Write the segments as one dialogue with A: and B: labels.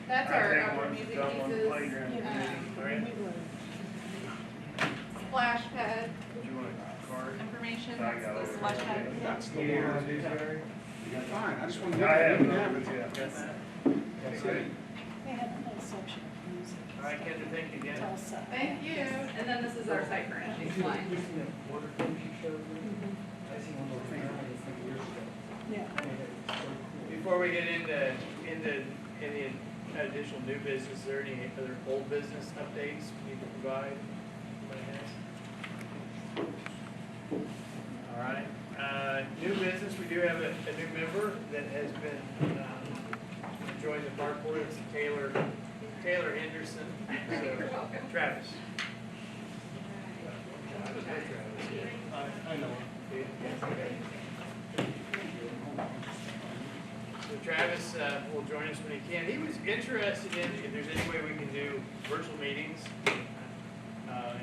A: That's our upper music pieces. Splash pad
B: Do you want a card?
A: information, that's the splash pad.
C: That's the
B: Yeah,
C: one.
B: these guys?
C: Fine, I just want to
B: I
C: get
B: have
C: it.
B: those, yeah.
D: They have a whole section of music.
E: All right, Kendra, thank you again.
D: Tulsa.
A: Thank you. And then this is our site furnishings line.
D: Yeah.
E: Before we get into any additional new business, is there any other old business updates we need to provide? Anybody has? All right, new business, we do have a new member that has been, joined the park board, it's Taylor Henderson,
A: You're
E: so,
A: welcome.
E: Travis.
C: I know.
E: So Travis will join us when he can. He was interested in if there's any way we can do virtual meetings. And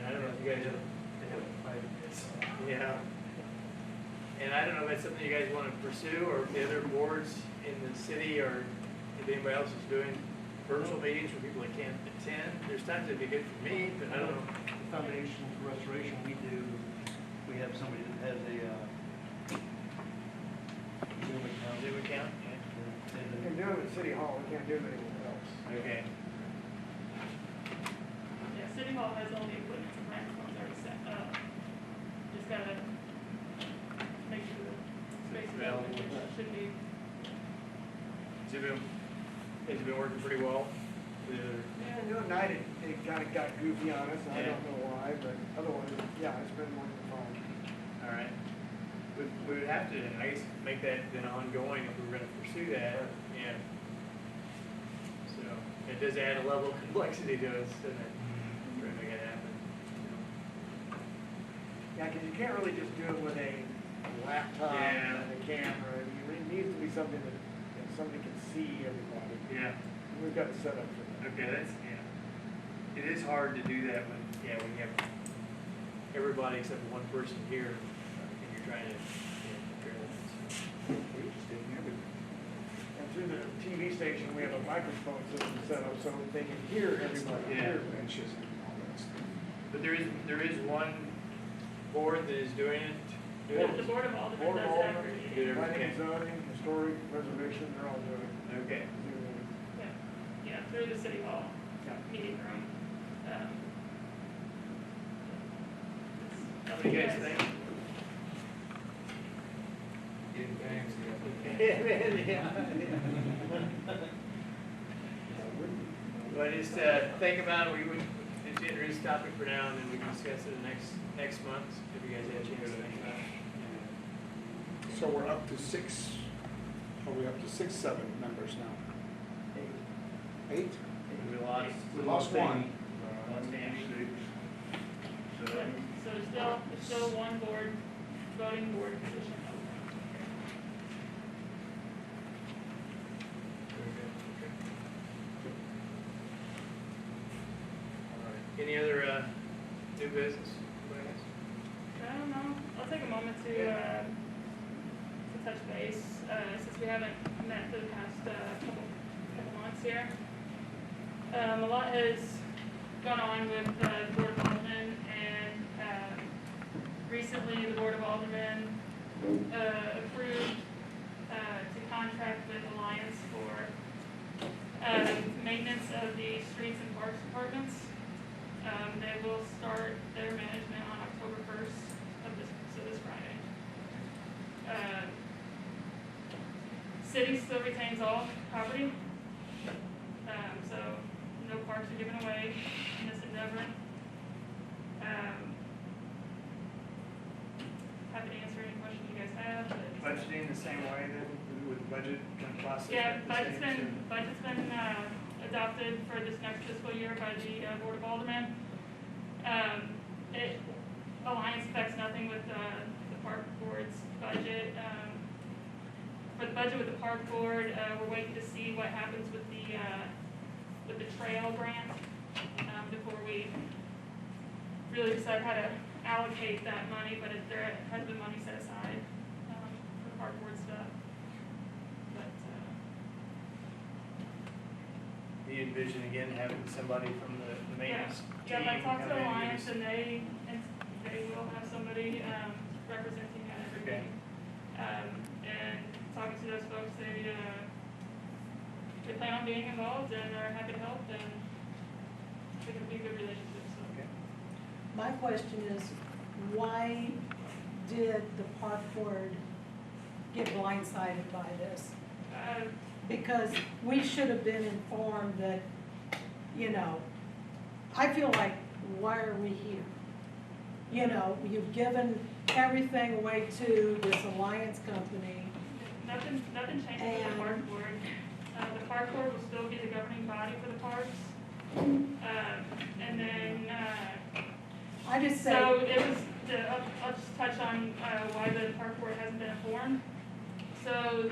E: I don't know if you guys have 5 minutes. Yeah. And I don't know if that's something you guys want to pursue or if the other boards in the city or if anybody else is doing virtual meetings for people that can't attend. There's times it'd be good for me, but I don't know.
F: The Foundation for Restoration, we have somebody that has a Zoom account.
E: Zoom account?
B: You can do them at City Hall, we can't do them anywhere else.
E: Okay.
G: Yeah, City Hall has all the equipment and microphones already set up. Just gotta make sure the space is available, which should be.
E: Has it been working pretty well?
B: Yeah, the other night it kind of got goofy on us, I don't know why, but otherwise, yeah, it's been working fine.
E: All right. We would have to, I guess, make that then ongoing if we were gonna pursue that, yeah. So, it does add a level of complexity to us, doesn't it? Trying to make it happen.
B: Yeah, because you can't really just do it with a laptop
E: Yeah.
B: and a camera, I mean, it needs to be something that somebody can see everybody.
E: Yeah,
B: We've got to set up for that.
E: okay, that's, yeah. It is hard to do that when you have everybody except for one person here, and you're trying to, compare that.
C: We just didn't have it.
B: And through the TV station, we have a microphone system set up so they can hear everybody.
E: Yeah.
B: Hear them.
C: Benches and all that stuff.
E: But there is one board that is doing it.
G: The Board of Aldermen
B: Board of
G: does it every
B: Aldermen.
G: meeting.
B: Planning and zoning, historic preservation, they're all doing it.
E: Okay.
G: Yeah, yeah, through the City Hall meeting room.
E: What do you guys think?
C: Getting bangs,
E: Well, just think about it, we would just introduce the topic for now, and then we can discuss it next month, if you guys have a chance to think about it.
C: So we're up to 6, are we up to 6, 7 members now? 8?
E: We lost.
C: We lost one.
E: Lost Andy.
G: So there's still one voting board position open.
E: Any other new business? Anybody else?
G: I don't know, I'll take a moment to touch base, since we haven't met for the past couple months here. A lot has gone on with the Board of Aldermen, and recently the Board of Aldermen approved to contract with Alliance for maintenance of the streets and parks departments. They will start their management on October 1st of this Friday. City still retains all property, so no parks are given away in this endeavor. Happy to answer any questions you guys have.
E: Budgeting the same way then, with the budget kind of process?
G: Yeah,
E: the same,
G: budget's been adopted for this next fiscal year by the Board of Aldermen. Alliance affects nothing with the park board's budget. For the budget with the park board, we're waiting to see what happens with the trail grant before we really decide how to allocate that money. But there has been money set aside for park board stuff. But
E: do you envision again having somebody from the maintenance team?
G: Yeah, I talked to
E: come in and
G: Alliance
E: give us-
G: and they will have somebody, representing at every
E: Okay.
G: meeting. And talking to those folks, they plan on being involved and are happy to help and I think it'll be a good relationship, so.
E: Okay.
D: My question is, why did the park board get blindsided by this?
G: Uh,
D: Because we should have been informed that, you know, I feel like, why are we here? You know, you've given everything away to this alliance company.
G: Nothing changes with the
D: And-
G: park board. The park board will still be the governing body for the parks. And then,
D: I just
G: so
D: say,
G: it was, I'll just touch on, why the park board hasn't been informed. So,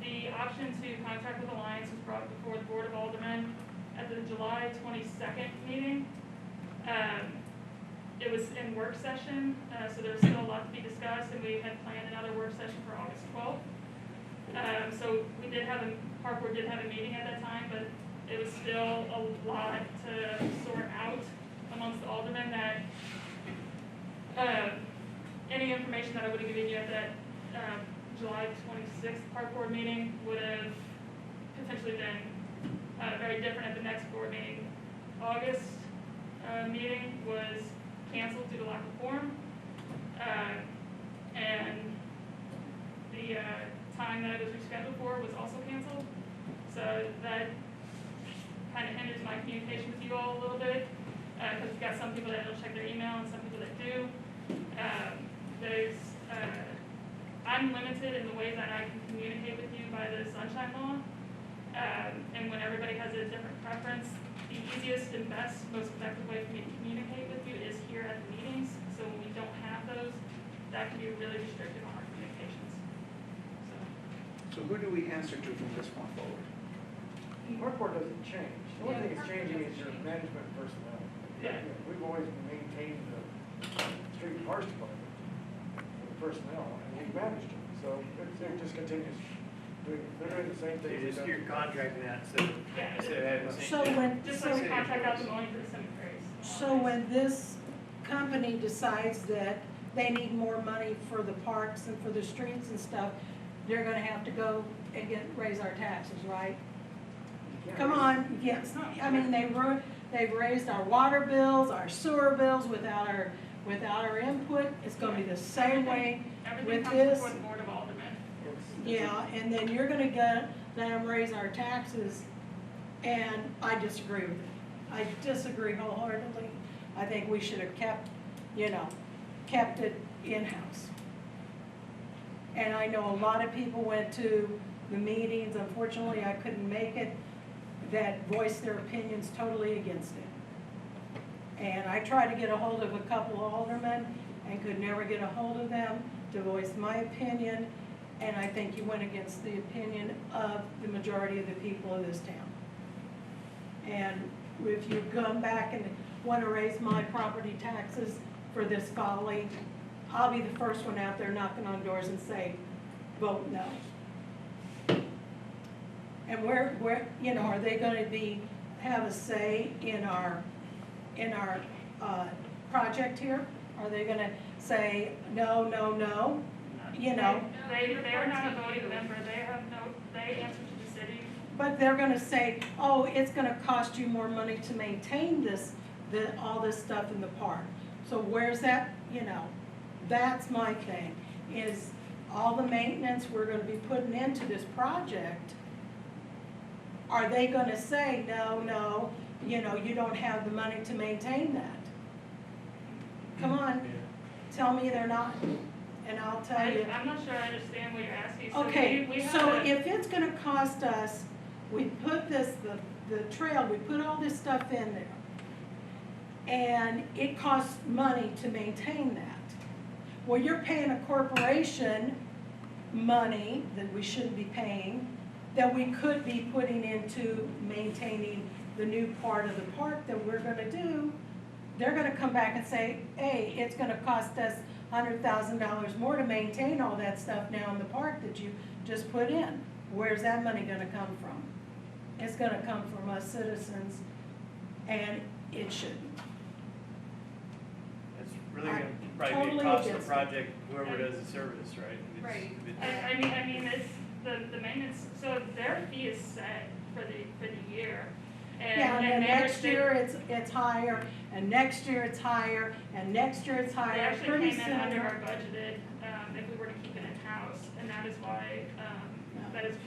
G: the option to contract with Alliance was brought before the Board of Aldermen at the July 22nd meeting. It was in work session, so there was still a lot to be discussed, and we had planned another work session for August 12th. So we did have park board did have a meeting at that time, but it was still a lot to sort out amongst the aldermen that, any information that I would have given you at that, July 26th park board meeting would have potentially been, very different at the next board meeting. August, meeting was canceled due to lack of quorum. And the, time that it was rescheduled for was also canceled. So that kind of hinders my communication with you all a little bit, because we've got some people that don't check their email and some people that do. I'm limited in the way that I can communicate with you by the sunshine law. And when everybody has a different preference, the easiest and best, most effective way for me to communicate with you is here at the meetings. So when we don't have those, that can be really restrictive on our communications. So.
C: So who do we answer to from this point forward?
B: Park board doesn't change. The only
A: Yeah,
B: thing that's
A: park board
B: changing is
A: doesn't
B: your
A: change.
B: management personnel.
G: Yeah.
B: We've always maintained the street and parks department, for the personnel, and we've managed it. So it just continues doing, they're doing the same
E: So
B: thing.
E: you're contracting that instead of having the same.
D: so when,
G: Just
D: so,
G: like we contract out the mowing for the cemeteries.
D: so when this company decides that they need more money for the parks and for the streets and stuff, they're gonna have to go and raise our taxes, right? Come on, yes, I mean, they've raised our water bills, our sewer bills without our input. It's gonna be the same way
G: Everything
D: with
G: comes
D: this.
G: before the Board of Aldermen.
D: Yeah, and then you're gonna let them raise our taxes, and I disagree with it. I disagree wholeheartedly. I think we should have kept it in-house. And I know a lot of people went to the meetings, unfortunately I couldn't make it, that voiced their opinions totally against it. And I tried to get a hold of a couple of aldermen and could never get a hold of them to voice my opinion. And I think you went against the opinion of the majority of the people of this town. And if you come back and want to raise my property taxes for this folly, I'll be the first one out there knocking on doors and say, vote no. And where, are they gonna have a say in our project here? Are they gonna say, no, no, no?
G: They are not a voting member, they answer to the city.
D: But they're gonna say, oh, it's gonna cost you more money to maintain all this stuff in the park. So where's that, that's my thing, is all the maintenance we're gonna be putting into this project, are they gonna say, no, you don't have the money to maintain that? Come on, tell me they're not, and I'll tell you.
G: I'm not sure I understand what you're asking. So
D: Okay,
G: we have
D: so
G: a-
D: if it's gonna cost us, we put the trail, we put all this stuff in there, and it costs money to maintain that. Well, you're paying a corporation money that we shouldn't be paying, that we could be putting into maintaining the new part of the park that we're gonna do. They're gonna come back and say, hey, it's gonna cost us $100,000 more to maintain all that stuff now in the park that you just put in. Where's that money gonna come from? It's gonna come from us citizens, and it shouldn't.
E: It's really gonna
D: I'm
E: probably be
D: totally
E: a cost of
D: against it.
E: project, whoever does the service, right? It's-
A: Right.
E: it's-
G: I mean, it's the maintenance, so their fee is set for the year.
D: Yeah, and then next year it's higher, and next year it's higher, and next year it's
G: They
D: higher,
G: actually
D: pretty
G: came in
D: soon.
G: under our budgeted, if we were to keep it in-house, and that is why,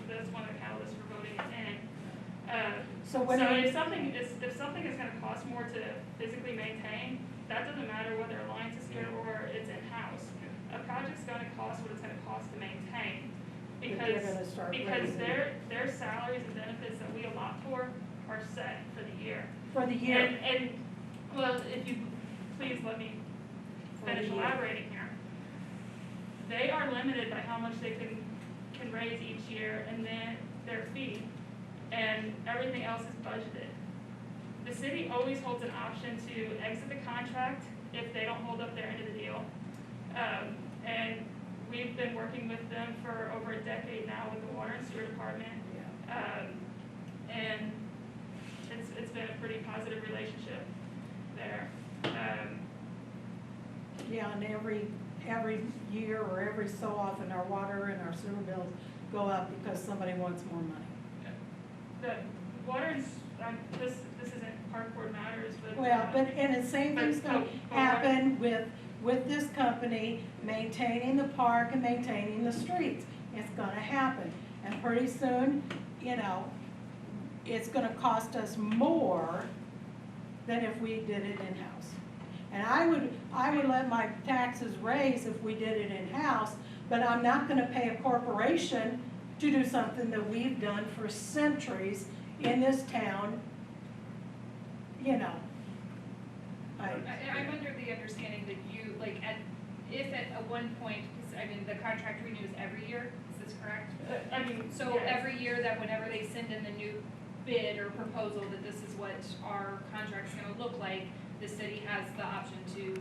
G: that's one of the catalysts for voting it in.
D: So
G: So
D: when we,
G: if something is gonna cost more to physically maintain, that doesn't matter whether Alliance is here or it's in-house. A project's gonna cost what it's gonna cost to maintain,
D: if they're
G: because,
D: gonna start
G: because
D: raising
G: their salaries and benefits that we allot for are set for the year.
D: for the year,
G: And, well, if you, please let me
D: For the
G: finish
D: year.
G: elaborating here. They are limited by how much they can raise each year, and then their fee, and everything else is budgeted. The city always holds an option to exit the contract if they don't hold up their end of the deal. And we've been working with them for over a decade now with the water and sewer department. And it's been a pretty positive relationship there.
D: yeah, and every year or every so often, our water and our sewer bills go up because somebody wants more money.
G: The water and, this isn't park board matters, but.
D: Well, and the same thing's gonna
G: But-
D: happen with this company maintaining the park and maintaining the streets. It's gonna happen, and pretty soon, you know, it's gonna cost us more than if we did it in-house. And I would let my taxes raise if we did it in-house, but I'm not gonna pay a corporation to do something that we've done for centuries in this town, you know.
A: I'm under the understanding that you, like, if at one point, because, I mean, the contract renews every year, is this correct?
G: I mean,
A: So
G: yes.
A: every year that whenever they send in the new bid or proposal that this is what our contract's gonna look like, the city has the option to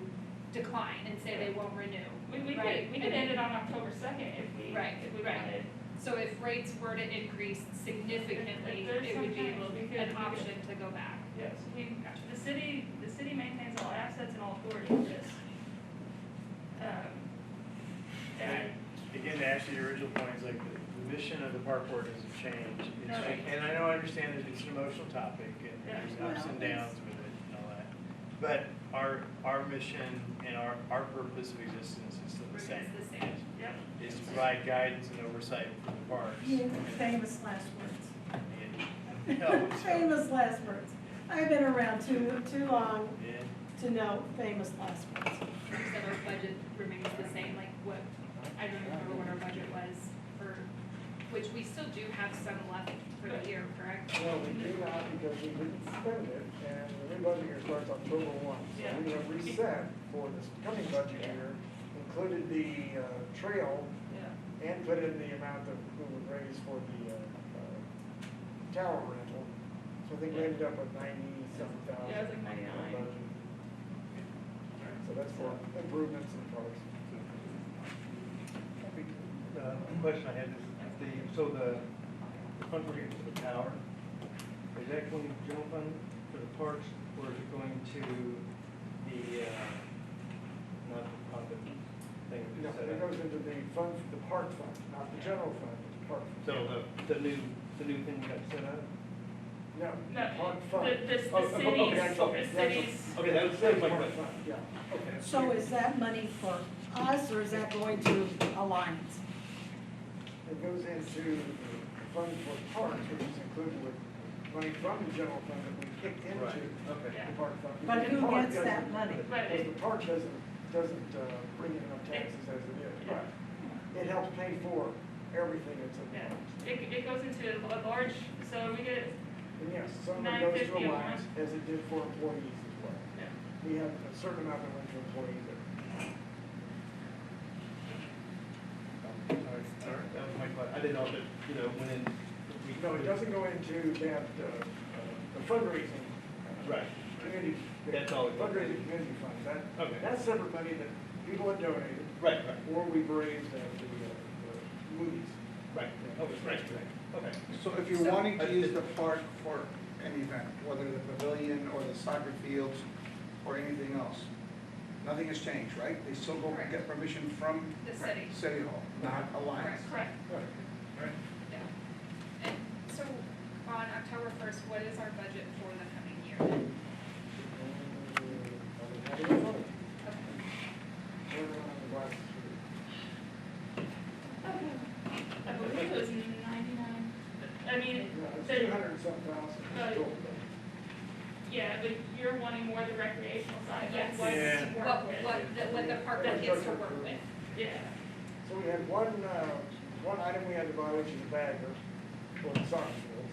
A: decline and say they won't renew.
G: We
A: Right.
G: could end it on October 2nd if we
A: Right, right.
G: wanted.
A: So if rates were to increase significantly,
G: If there's
A: it would be
G: sometimes we could-
A: an option to go back.
G: Yes, the city maintains all assets and all authority of this. And
E: Again, to answer your original point, is like the mission of the park board doesn't change. It's
G: No.
E: like- and I know, I understand that it's an emotional topic and
G: Yeah.
E: there's ups and
D: Well,
E: downs with it and all that. But our mission and our purpose of existence is still the same.
A: It's the same.
G: Yep.
E: Is to provide guidance and oversight for the parks.
D: Yeah, famous last words.
E: And- no, so-
D: Famous last words. I've been around too long
E: Yeah.
D: to know famous last words.
A: You said our budget remains the same, like what, I don't remember what our budget was for, which we still do have some left for the year, correct?
B: Well, we do not because we didn't spend it, and the new budget year starts October 1.
G: Yeah.
B: So we have reset for this coming budget year, included the trail,
G: Yeah.
B: and put in the amount that we would raise for the tower rental. So I think we ended up with 90-something thousand.
G: Yeah, it was like 99.
B: in the budget. So that's for improvements in the parks.
F: The question I had is, so the fundraising for the tower, is that going to general fund for the parks, or is it going to the, not-for-profit thing that
B: No,
F: we set
B: it
F: up?
B: goes into the fund, the park fund, not the general fund, but the park fund.
F: So the new thing we got set up?
B: No,
G: No,
B: park fund.
G: the
B: Oh, okay,
G: city's,
B: actual-
G: the
B: the actual-
G: city's,
F: Okay, that was
B: Park
F: my question.
B: fund, yeah, okay.
D: So is that money for us, or is that going to Alliance?
B: It goes into the fund for parks, which is included with money from the general fund that we kicked into
F: Right, okay.
B: the park fund.
D: But
B: Because
D: who
B: the park
D: gets that
B: doesn't-
D: money?
G: But
B: Because
G: it-
B: the park doesn't bring in enough taxes as it is. But it helps pay for everything that's in the
G: yeah,
B: parks.
G: it goes into a large, so we get,
B: And yes, some of it goes to
G: 950 a
B: Alliance,
G: month.
B: as it did for employees as well.
G: yeah.
B: We have a certain amount that went to employees.
F: That was my question. I didn't know if it, went in.
B: No, it doesn't go into that, the fundraising.
F: Right.
B: Community.
F: That's all it goes
B: Fundraising
F: into.
B: community fund,
F: Okay.
B: that's separate money that people have donated,
F: Right,
B: or we've raised at the movies.
F: Right, okay, right, okay.
C: So if you're wanting to use the park for an event, whether the pavilion or the soccer fields or anything else, nothing has changed, right? They still go
A: Correct.
C: get permission from
A: The city.
C: City Hall, not Alliance.
A: Correct.
C: Right.
A: Yeah. And so on October 1st, what is our budget for the coming year then? Okay.
G: I believe it was 99. I mean,
B: It's
G: the-
B: 200 and some thousand.
G: yeah, but you're wanting more the recreational side,
A: Yes.
G: like what
E: Yeah.
G: to
A: What,
G: work with.
A: what the park gets to work with.
G: Yeah.
B: So we had one item we had to buy, which is a bagger for the soccer field.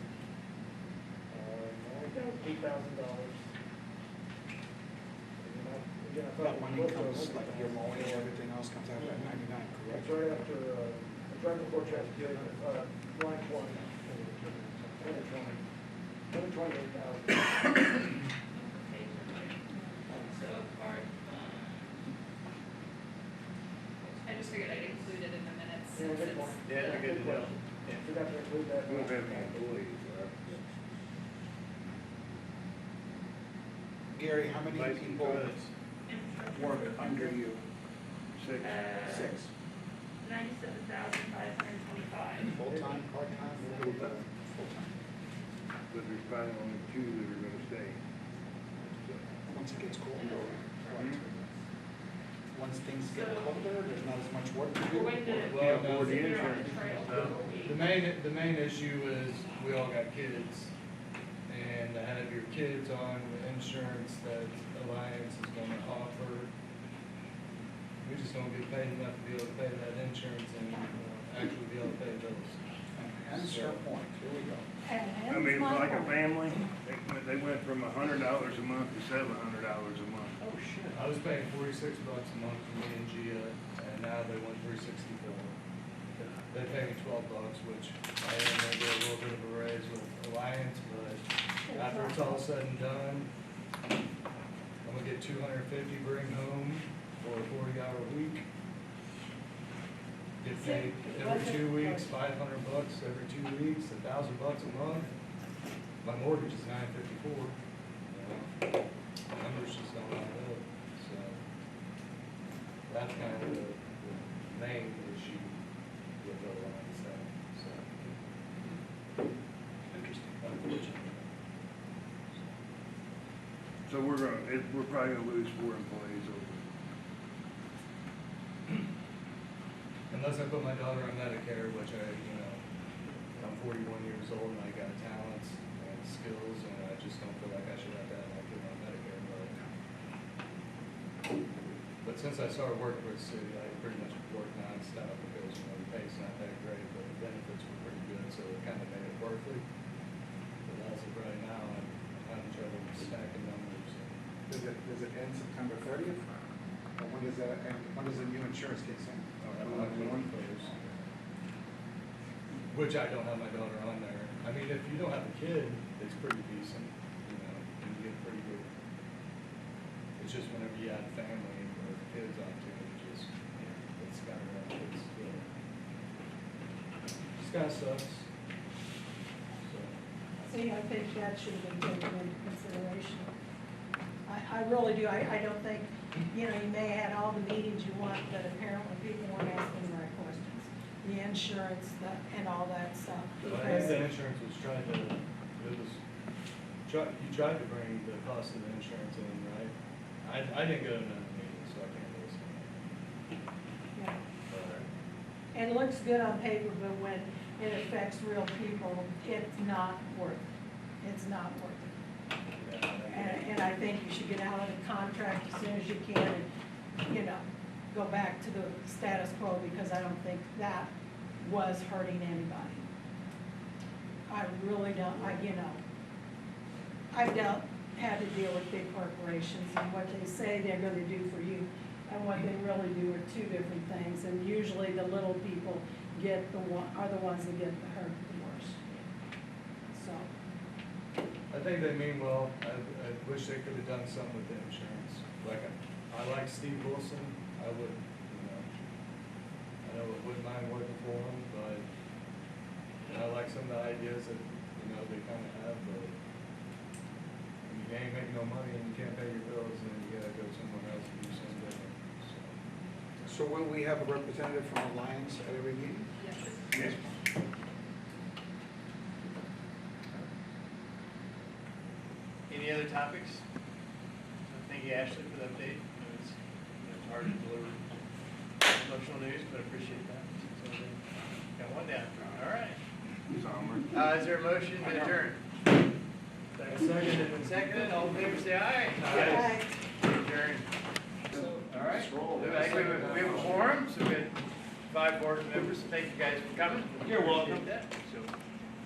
B: I think that was $8,000.
C: That money comes, like your mowing and everything else comes out of that 99,
B: That's
C: correct?
B: right after, it's right before transportation, line 20. 128,000.
G: So park,
A: I just figured I'd include it in the minutes.
B: Yeah,
A: since
B: good
A: it's-
B: point.
E: Yeah, that's a good deal. Yeah.
B: Forgot to include that.
H: We don't have any employees,
C: Gary, how many
H: Basic
C: people
H: goods.
C: work under you?
H: Six.
C: Six.
G: 97,525.
C: Full-time, part-time?
H: Full-time.
C: Full-time.
H: But there's probably only two that are gonna stay. So,
C: Once it gets colder,
H: Mhm.
C: once things get colder, there's not as much work to
G: We're
C: do.
G: waiting to
E: Well,
H: no, the
G: figure out
H: insurance
G: the trail
E: stuff.
G: before we-
E: The main issue is we all got kids, and to have your kids on the insurance that Alliance is gonna offer, we just don't get paid enough to be able to pay that insurance and actually be able to pay bills.
C: And your point, here we go.
H: I mean, for like a family, they went from $100 a month to $700 a month.
C: Oh, shit.
E: I was paying $46 a month for me and Gia, and now they want $364. They pay me $12, which I am gonna get a little bit of a raise with Alliance, but after it's all said and done, I'm gonna get 250 bring home for a 40-hour week. Get paid every 2 weeks, $500 every 2 weeks, $1,000 a month. My mortgage is $954. The numbers just don't add up, so that's kind of the main issue with the Alliance thing, so.
C: Interesting.
E: Unfortunately.
H: So we're probably gonna lose 4 employees over.
E: Unless I put my daughter on Medicare, which I'm 41 years old and I got talents and skills, and I just don't feel like I should have to have my kid on Medicare, but since I started working for the city, I pretty much work nonstop because, the pay's not that great, but the benefits were pretty good, so it kind of made it worth it. But as of right now, I'm having trouble stacking numbers.
C: Does it end September 30th? Or when does that end? When does the new insurance kick in?
E: Which I don't have my daughter on there. I mean, if you don't have a kid, it's pretty decent, and you get pretty good. It's just whenever you add family or kids onto it, it's skyrockets. It's kind of sucks. So,
D: See, I think that should have been taken into consideration. I really do, I don't think, you may have had all the meetings you want, but apparently people weren't asking the right questions. The insurance, and all that stuff.
E: But I think the insurance was you tried to bring the cost of the insurance in, right? I didn't go to none of the meetings, so I can't really say.
D: Yeah.
E: But,
D: And it looks good on paper, but when it affects real people, it's not worth it. It's not worth it.
E: yeah,
D: And I think you should get out of the contract as soon as you can and, go back to the status quo, because I don't think that was hurting anybody. I really don't, I've had to deal with big corporations, and what they say they're gonna do for you and what they really do are two different things, and usually the little people are the ones that get hurt the worst. So,
E: I think they mean well. I wish they could have done something with the insurance. Like, I like Steve Wilson. I would, I know I wouldn't mind working for him, but
I: I like some of the ideas that, you know, they kind of have, but you ain't making no money and you can't pay your bills, and you gotta go somewhere else and do something different, so.
C: So will we have a representative from Alliance at every meeting?
A: Yes.
H: Yes.
E: Any other topics? Thank you, Ashley, for the update. I know it's hard to deliver emotional news, but I appreciate that. So, got one down. All right.
H: Summer.
E: Is there a motion to adjourn? Seconded, all in favor, say aye.
D: Aye.
E: Adjourn. All right. I think we have a quorum, so we have 5 board members. Thank you guys for coming.
F: You're welcome.
E: Appreciate that. So,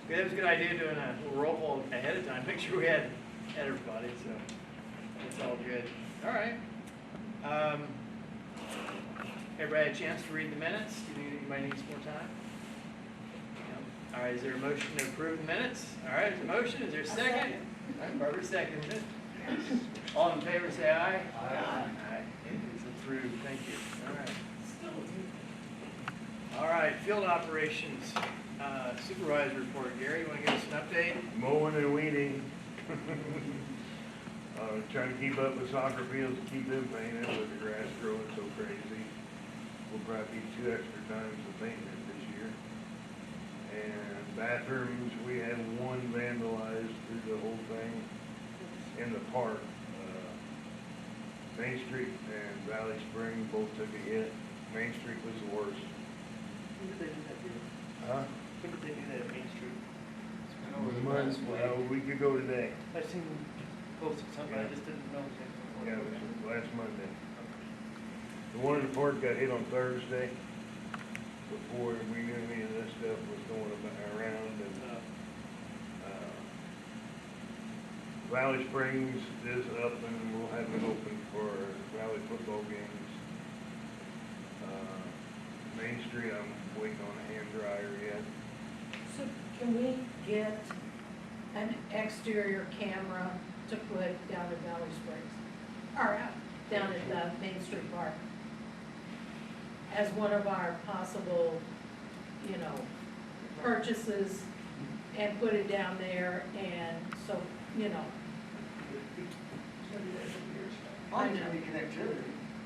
E: that was a good idea doing a little roll call ahead of time. Make sure we had everybody, so it's all good. All right. Everybody had a chance to read the minutes? Do you think anybody needs more time? No? All right, is there a motion to approve the minutes? All right, there's a motion. Is there a second? All right, Barbara seconded it. All in favor, say aye. Aye. It's approved. Thank you. All right, field operations supervisor report. Gary, you want to give us an update?
H: Mowing and weeding. Trying to keep up with soccer fields, keep them painted with the grass growing so crazy. We'll probably be 2 extra times the maintenance this year. And bathrooms, we had 1 vandalized through the whole thing in the park. Main Street and Valley Spring both took a hit. Main Street was the worst.
F: When did they do that, Peter?
H: Huh?
F: When did they do that at Main Street?
H: A week ago today.
F: I seen posted something, I just didn't know exactly what
H: Yeah,
F: it
H: it
F: was.
H: was last Monday. The one in the park got hit on Thursday before we knew any of this stuff was going around, and Valley Springs is up and we'll have it open for Valley football games. Main Street, I'm waiting on a hand dryer yet.
D: So can we get an exterior camera to put down at Valley Springs? Or down at the Main Street Park? As one of our possible, you know, purchases, and put it down there, and so, you know.
B: I know. Connectivity,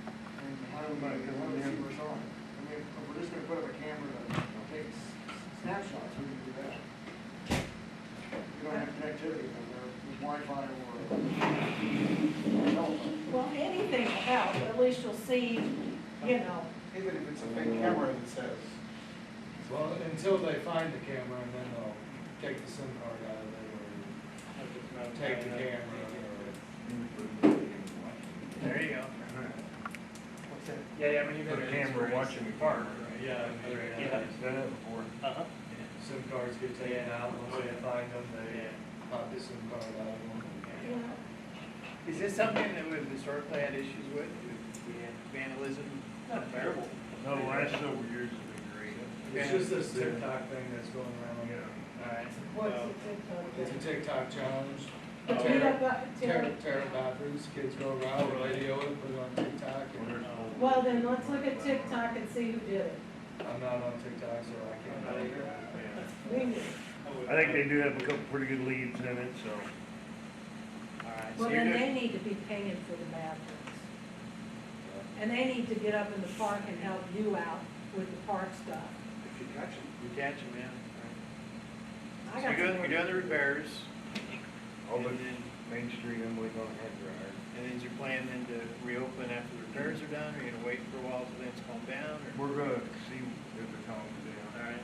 B: and how do we, see what's on? I mean, if we're just gonna put up a camera that takes snapshots, we can do that. We don't have connectivity, with Wi-Fi or telephone.
D: Well, anything will help, at least you'll see, you know.
C: Even if it's a fake camera that says.
I: Well, until they find the camera, and then they'll take the SIM card out of it, or take the camera, or.
E: There you go.
F: What's that?
E: Yeah, I mean, you've
H: Put
E: got
H: a camera watching the park.
I: Yeah,
H: Yeah, it's done it before.
F: Uh-huh.
I: SIM cards get taken out, once they find them, they pop the SIM card out of them.
E: Is this something that we've historically had issues with? We had vandalism?
F: Not terrible.
H: No, the last several years have been great.
I: It's just this TikTok thing that's going around.
H: Yeah.
E: All right.
D: What's the TikTok?
I: It's a TikTok challenge. Tear up bathrooms, kids go around, radio it, put it on TikTok. And,
D: Well, then let's look at TikTok and see who did it.
I: I'm not on TikTok, so I can't tell you.
D: We do.
H: I think they do have a couple pretty good leads in it, so.
E: All right.
D: Well,
E: So you're
D: then
E: doing-
D: they need to be paying for the bathrooms. And they need to get up in the park and help you out with the park stuff.
C: If you catch them.
E: You catch them, yeah.
D: I
E: So
D: got
E: you're
D: some
E: doing the repairs,
H: All
E: and
H: but
E: then,
H: Main Street, I'm waiting on a hand dryer.
E: and then is your plan then to reopen after the repairs are done, or you're gonna wait for a while till things calm down, or?
H: We're gonna see if it calms down.
E: All right.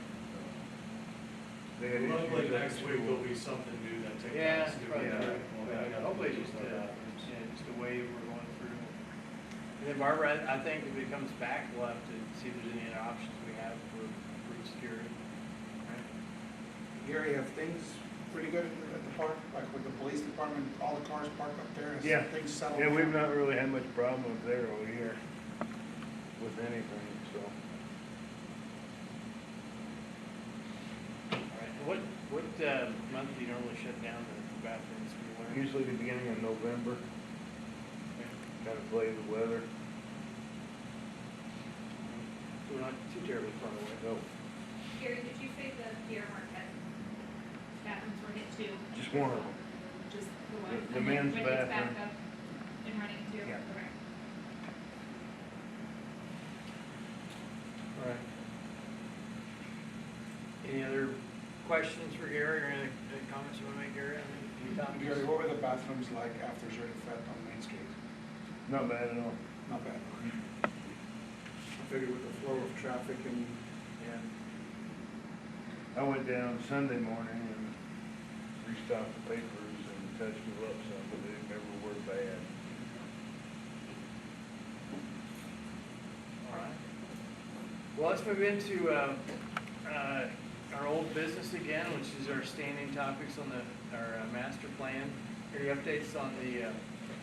H: They had
I: Hopefully
H: issues
I: next
H: at
I: week
H: school.
I: there'll be something new that
E: Yeah,
I: TikTok's doing.
E: probably,
H: Yeah.
E: hopefully just a wave we're going through. And then Barbara, I think if it comes back, we'll have to see if there's any other options we have for road security. Right?
C: Gary, have things pretty good at the park, like with the police department, all the cars parked up there, and
H: Yeah.
C: things settled?
H: Yeah, we've
C: down?
H: not really had much problem up there over here with anything, so.
E: All right. What month do you normally shut down the bathrooms? Do you learn?
H: Usually the beginning of November, kind of play the weather.
E: So we're not too terribly far away.
H: No.
A: Gary, did you say the Pierre Marquette bathrooms were hit too?
H: Just one of them.
A: Just the one?
H: The
A: And then
H: men's
A: when it's
H: bathroom.
A: back up and running too?
H: Yeah.
A: Okay.
E: All right. Any other questions for Gary, or any comments you want to make, Gary? Any comments?
C: Gary, what were the bathrooms like after Zertifet on Main Street?
H: Not bad at all.
C: Not bad. I figured with the flow of traffic and
H: I went down Sunday morning and restocked the papers and touched them up some, but they never were bad.
E: All right. Well, let's move into our old business again, which is our standing topics on our master plan. Any updates on the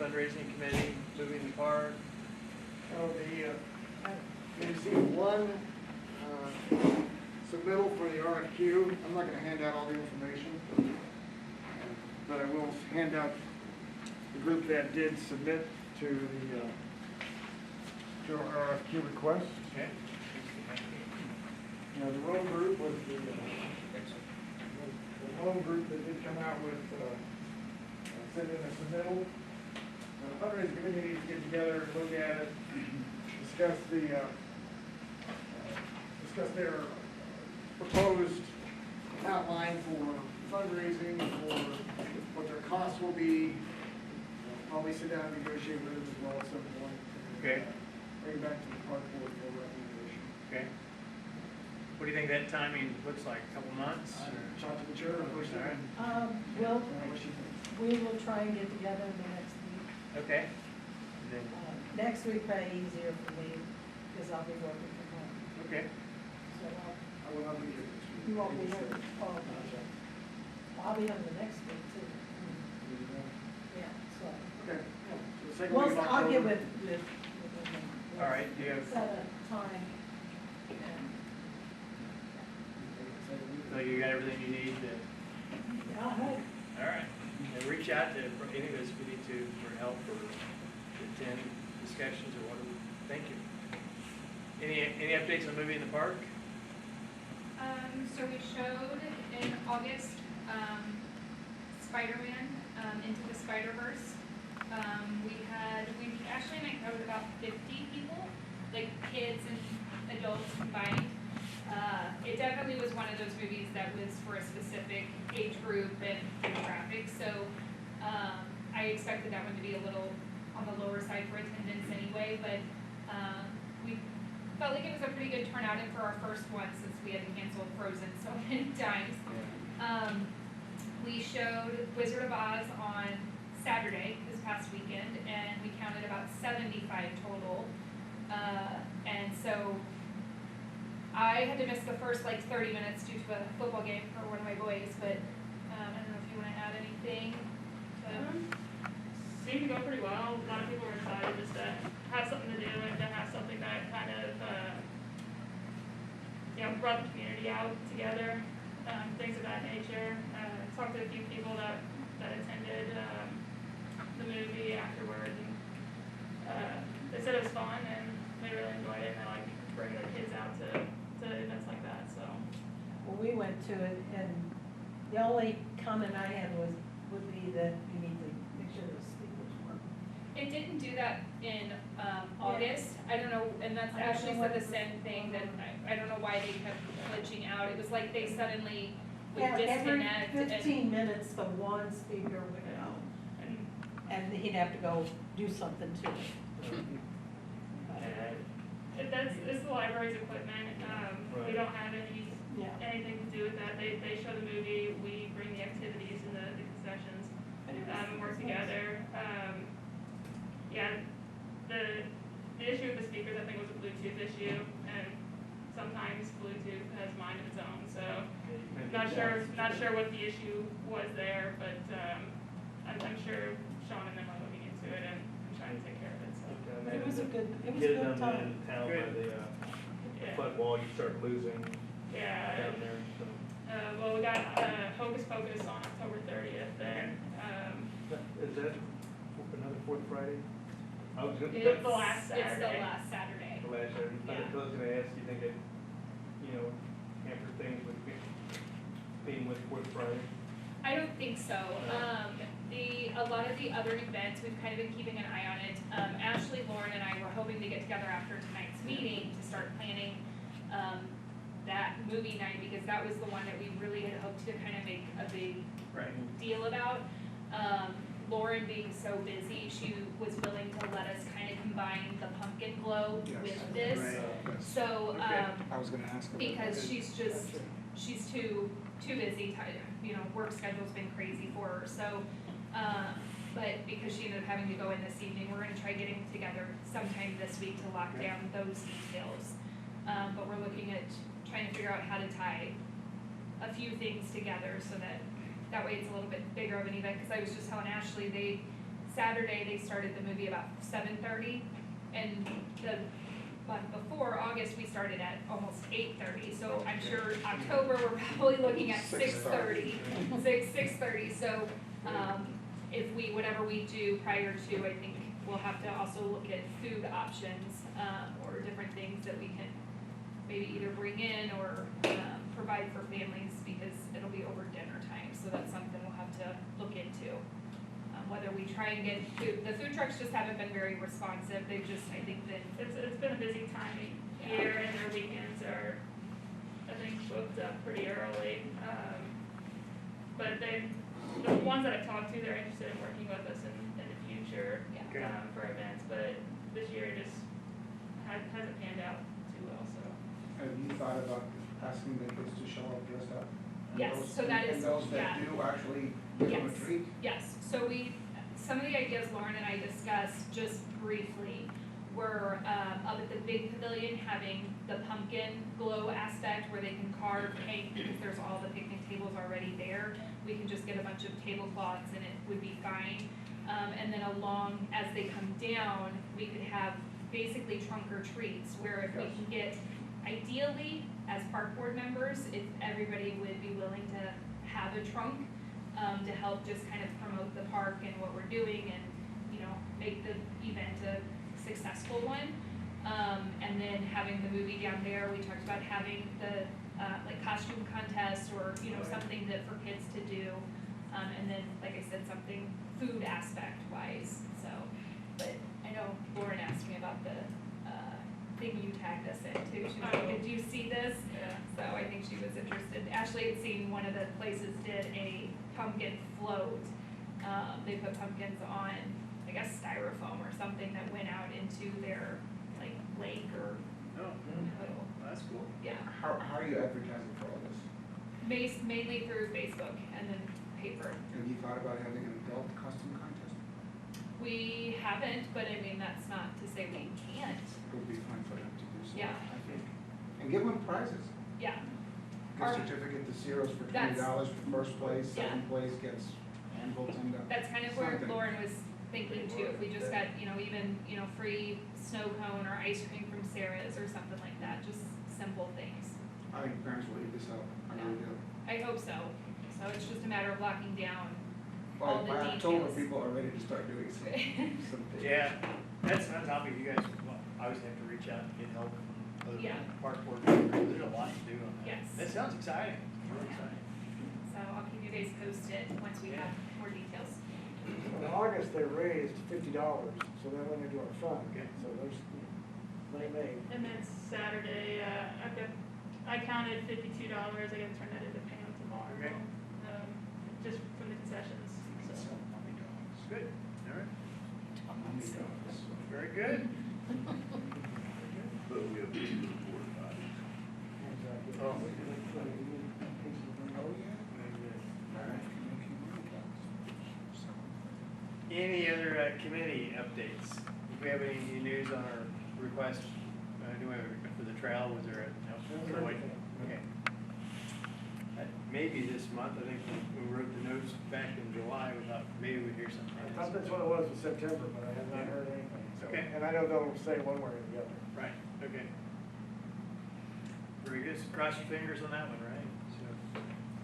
E: fundraising committee, moving the park?
B: So we received one submittal for the RFQ. I'm not gonna hand out all the information, but I will hand out the group that did submit to our RFQ request.
E: Okay.
B: You know, the road group was the loan group that did come out with, send in a submittal. So the fundraising committee needs to get together, look at it, discuss their proposed outline for fundraising, for what their costs will be. Probably sit down and negotiate with them as well at some point.
E: Okay.
B: Bring it back to the park board for recommendation.
E: Okay. What do you think that timing looks like? A couple months?
B: Talk to the chair and push that.
D: Well,
B: What she thinks.
D: we will try and get together in the next week.
E: Okay. And then-
D: Next week probably easier for me, because I'll be working from home.
E: Okay.
D: So
B: I will not be here this week.
D: you won't be here, I'll be home the next week too. Yeah, so.
B: Okay. So the second
D: Well,
B: week of
D: I'll get
B: October.
D: with.
E: All right, do you have-
D: Set a time. and-
E: So you got everything you need to,
D: Yeah, I hope.
E: all right. And reach out to any of us if we need to for help or to attend discussions or whatever. Thank you. Any updates on movie in the park?
A: So we showed in August, Spider-Man, Into the Spider-Verse. We actually encountered about 50 people, like kids and adults combined. It definitely was one of those movies that was for a specific age group and demographic, so, I expected that one to be a little on the lower side for attendance anyway, but, we felt like it was a pretty good turnout, and for our first one, since we had to cancel Frozen so many times. We showed Wizard of Oz on Saturday, this past weekend, and we counted about 75 total. And so I had to miss the first 30 minutes due to a football game for one of my boys, but I don't know if you want to add anything.
G: Seemed to go pretty well. A lot of people were excited just to have something to do and to have something that kind of, brought the community out together, things of that nature. Talked to a few people that attended the movie afterward, and they said it was fun and they really enjoyed it, and they like bringing their kids out to events like that. So.
D: Well, we went to it, and the only comment I had would be that you need to make sure the speakers work.
A: It didn't do that in August. I don't know, and that's
D: I don't
A: Ashley
D: know
A: said
D: what
A: the same thing, that I don't know why they kept glitching out. It was like they suddenly would
D: Yeah,
A: disconnect.
D: every 15 minutes, the one speaker would go, and he'd have to go do something to it.
G: It's the library's equipment. We don't have
D: Yeah.
G: anything to do with that. They show the movie, we bring the activities and the concessions, and work together. The issue with the speakers, I think, was a Bluetooth issue, and sometimes Bluetooth has mind of its own, so not sure what the issue was there, but I'm sure Sean and them are looking into it and trying to take care of it, so.
D: But it was a good
F: Get them
D: time.
F: in town by the
G: Yeah.
F: flood wall, you start losing
G: Yeah.
F: down there, so.
G: Well, we got Hocus Pocus on October 30th, and
F: Is that another Fourth Friday? I was gonna,
G: it's the last
A: It's the
G: Saturday.
A: last Saturday.
F: the last Saturday, I
A: Yeah.
F: was gonna ask, you think it, hamper things with being with Fourth Friday?
A: I don't think so. A lot of the other events, we've kind of been keeping an eye on it. Ashley, Lauren, and I were hoping to get together after tonight's meeting to start planning, that movie night, because that was the one that we really had hoped to kind of make a big
E: Right.
A: deal about. Lauren being so busy, she was willing to let us kind of combine the pumpkin glow
C: Yes.
A: with this.
E: Right.
A: So,
E: Okay.
C: I was gonna ask about that.
A: because she's too busy, work schedule's been crazy for her, so, but because she ended up having to go in this evening, we're gonna try getting together sometime this week to lock
E: Okay.
A: down those details. But we're looking at trying to figure out how to tie a few things together so that way it's a little bit bigger of an event, cause I was just telling Ashley, Saturday, they started the movie about 7:30, and the month before, August, we started at almost 8:30, so I'm sure October, we're probably looking at 6:30. 6:30, so, whatever we do prior to, I think we'll have to also look at food options, or different things that we can maybe either bring in or, provide for families, because it'll be over dinner time, so that's something we'll have to look into. Whether we try and get food, the food trucks just haven't been very responsive, they've just, I think, been,
G: It's been a busy time of year, and their weekends are, I think, booked up pretty early. But the ones that I've talked to, they're interested in working with us in the future,
E: Okay.
G: for events, but this year just hasn't panned out too well, so.
C: Have you thought about asking the kids to show up dressed up? And
A: Yes,
C: those-
A: so that is-
C: And those that
A: yeah.
C: do actually give them a
A: Yes.
C: treat?
A: yes, so some of the ideas Lauren and I discussed just briefly were, up at the big pavilion, having the pumpkin glow aspect where they can carve, paint, because there's all the picnic tables already there. We can just get a bunch of tablecloths and it would be fine. And then along, as they come down, we could have basically trunk or treats, where if we can get, ideally, as park board members, if everybody would be willing to have a trunk, to help just kind of promote the park and what we're doing and, make the event a successful one. And then having the movie down there, we talked about having the, like costume contest or, something that for kids to do. And then, like I said, something food aspect wise, so. But I know Lauren asked me about the, thing you tagged us in too. She was like, did you see this?
G: Yeah.
A: So I think she was interested. Ashley had seen one of the places did a pumpkin float. They put pumpkins on, I guess, styrofoam or something that went out into their, like, lake or
E: Oh,
A: puddle.
E: that's cool.
A: Yeah,
C: How are you advertising for all this?
A: mainly through Facebook and then paper.
C: Have you thought about having an adult costume contest?
A: We haven't, but I mean, that's not to say we can't.
C: It would be fun for them to do so,
A: Yeah.
C: I think. And give them prizes.
A: Yeah,
C: Gift certificate to Ciro's for
A: That's-
C: $20 for first place,
A: Yeah.
C: second place gets handfuls and
A: that's kind of where
C: Something.
A: Lauren was thinking too. If we just got, even, free snow cone or ice cream from Sarah's or something like that, just simple things.
C: I think parents will eat this up, I really do.
A: I hope so. So it's just a matter of locking down all the
C: By
A: details.
C: October, people are ready to start doing some things.
E: Yeah, that's not a topic you guys obviously have to reach out and get help from other
A: Yeah.
E: park board members. There's a lot to do on that.
A: Yes.
E: That sounds exciting, really exciting.
A: So I'll keep you guys posted once we have more details.
B: In August, they raised $50, so they're going to do our fund,
E: Okay.
B: so there's money made.
G: And then Saturday, I counted $52, I gotta turn that into pay tomorrow.
E: Okay.
G: Just from the concessions, so.
E: Good, all right,
C: Mommy dogs.
E: very good.
H: But we have to do the board bodies.
E: Oh.
C: Oh, yeah. Right.
E: Any other committee updates? Do we have any new news on our request, do we have, for the trail, was there a, no? So wait, okay. Maybe this month, I think we wrote the notes back in July, we thought maybe we'd hear something.
B: I thought that's what it was in September, but I have not heard anything. So-
E: Okay.
B: And I don't know, say one way or the other.
E: Right, okay. Very good, so cross your fingers on that one, right? So,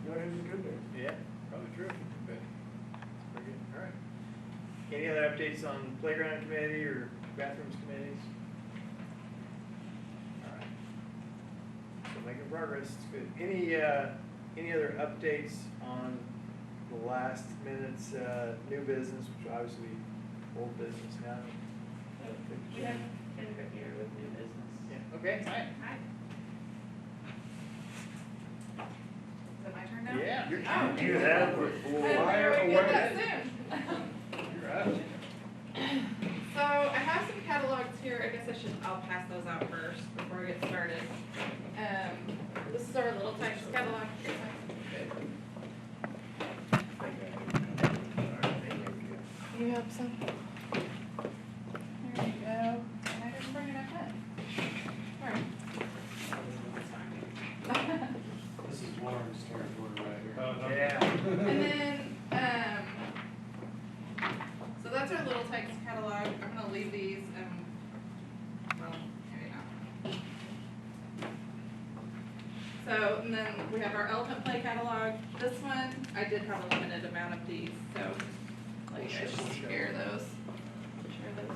B: You know, it's good news.
E: yeah, probably true, but, very good, all right. Any other updates on playground committee or bathrooms committees? All right. So making progress, it's good. Any other updates on the last minute's, new business, which obviously old business now?
G: We have Kendra here with new business.
E: Yeah, okay, hi.
A: Hi. Is it my turn now?
E: Yeah.
A: Oh.
H: You have before.
A: I
C: Fire
A: didn't know we get that
C: away.
A: soon.
E: You're up.
J: So I have some catalogs here, I guess I'll pass those out first before I get started. This is our Little Tykes catalog. You have some? There you go. And I didn't bring enough in. Alright.
I: This is Lauren's territory right here.
E: Yeah.
J: And then, so that's our Little Tykes catalog. I'm gonna leave these, well, maybe not. So, and then we have our Elephant Play catalog. This one, I did have a limited amount of these, so let you guys just share those. Share those.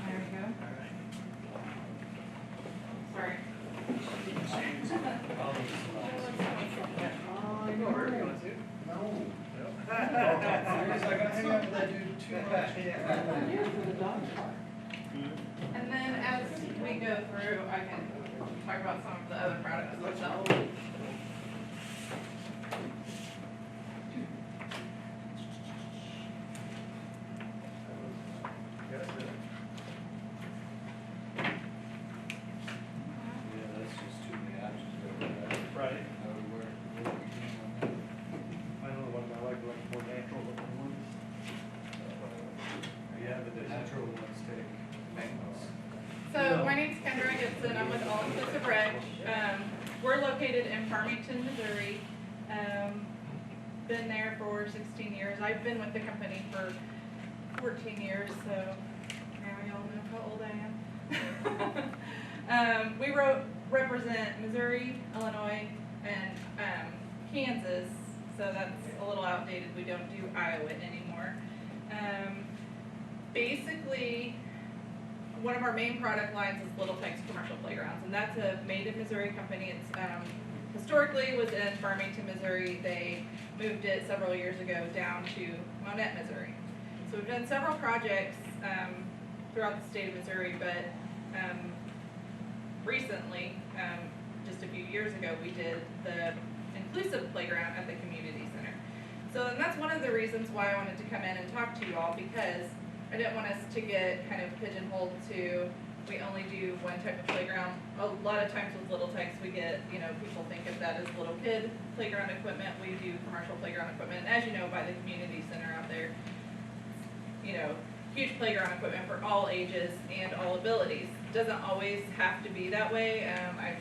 J: There we go. Sorry.
E: Go over if you want to.
C: No.
I: Seriously, I gotta hang out with that dude too much.
D: I'm here for the dog park.
J: And then as we go through, I can talk about some of the other products as well.
I: Yeah, that's just too many options to go with that.
F: Right.
I: I would wear it.
F: I know the ones I like more natural looking ones.
I: Yeah, but the natural ones take maintenance.
J: So my name's Kendra Gibson, I'm with All Inclusive Reg. We're located in Farmington, Missouri. Been there for 16 years. I've been with the company for 14 years, so now y'all know how old I am. We represent Missouri, Illinois, and Kansas, so that's a little outdated. We don't do Iowa anymore. Basically, one of our main product lines is Little Tykes Commercial Playgrounds, and that's a made-in-Missouri company. It's historically was in Farmington, Missouri. They moved it several years ago down to Monette, Missouri. So we've done several projects throughout the state of Missouri, but recently, just a few years ago, we did the inclusive playground at the community center. So and that's one of the reasons why I wanted to come in and talk to you all, because I didn't want us to get kind of pigeonholed to we only do one type of playground. A lot of times with Little Tykes, we get, people think of that as little kid playground equipment. We do commercial playground equipment. And as you know, by the community center out there, huge playground equipment for all ages and all abilities. Doesn't always have to be that way. I've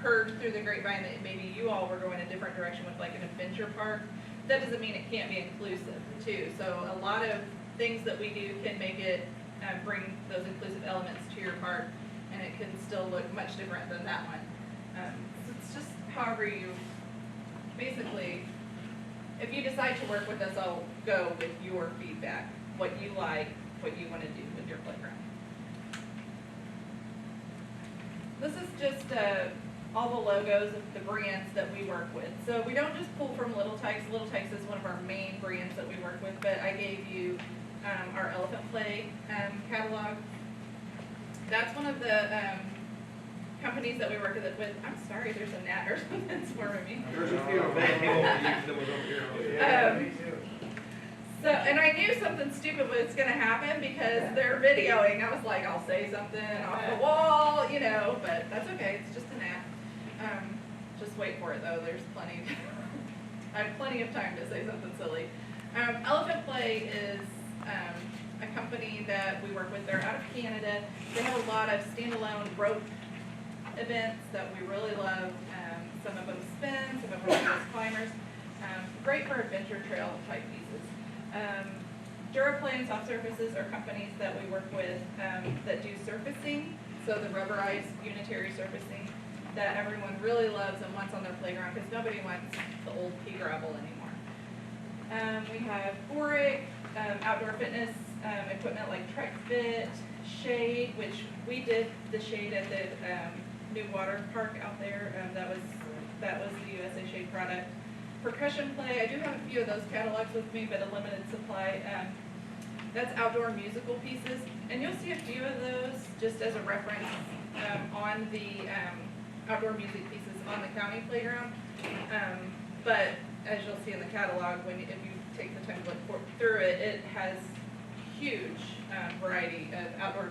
J: heard through the grapevine that maybe you all were going a different direction with like an adventure park. That doesn't mean it can't be inclusive too. So a lot of things that we do can make it bring those inclusive elements to your park, and it can still look much different than that one. So it's just however you, basically, if you decide to work with us, I'll go with your feedback, what you like, what you want to do with your playground. This is just all the logos of the brands that we work with. So we don't just pull from Little Tykes. Little Tykes is one of our main brands that we work with, but I gave you our Elephant Play catalog. That's one of the companies that we work with. I'm sorry, there's a gnat or something swarming me.
C: There's a few of them.
E: Yeah, me too.
J: So, and I knew something stupid was gonna happen because they're videoing. I was like, I'll say something off the wall, but that's okay, it's just a gnat. Just wait for it though, there's plenty, I have plenty of time to say something silly. Elephant Play is a company that we work with. They're out of Canada. They have a lot of standalone rope events that we really love. Some of them spin, some of them are just climbers. Great for adventure trail type pieces. DuraPlay and Soft Surfaces are companies that we work with that do surfacing, so the rubberized unitary surfacing that everyone really loves and wants on their playground because nobody wants the old pea gravel anymore. We have Boric, outdoor fitness equipment like Trek Fit, shade, which we did the shade at the, new water park out there, that was the USA Shade product. Percussion play, I do have a few of those catalogs with me, but a limited supply. That's outdoor musical pieces, and you'll see a few of those just as a reference on the outdoor music pieces on the county playground. But as you'll see in the catalog, if you take the time to look through it, it has huge variety of outdoor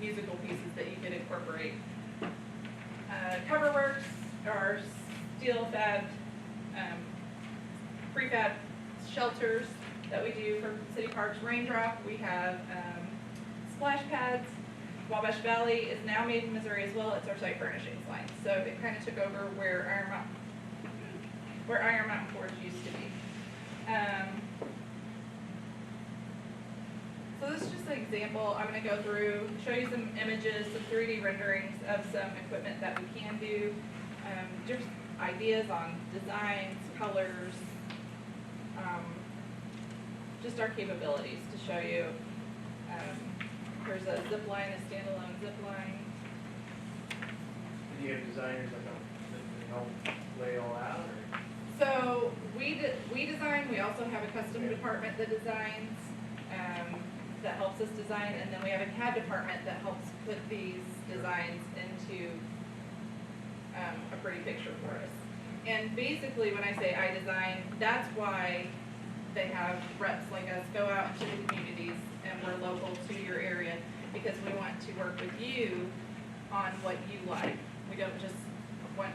J: musical pieces that you can incorporate. Coverworks are steel fabbed, prefab shelters that we do for city parks. Raindrop, we have splash pads. Wabash Valley is now made in Missouri as well. It's our site furnishings line. So it kind of took over where Iron Mountain Forge used to be. So this is just an example. I'm going to go through, show you some images, some 3D renderings of some equipment that we can do. Just ideas on designs, colors, just our capabilities to show you. There's a zip line, a standalone zip line.
E: Do you have designers that help lay all out, or?
J: So we design, we also have a custom department that designs, that helps us design, and then we have a CAD department that helps put these designs into a pretty picture for us. And basically, when I say I design, that's why they have reps like us go out into the communities, and we're local to your area, because we want to work with you on what you like. We don't just want,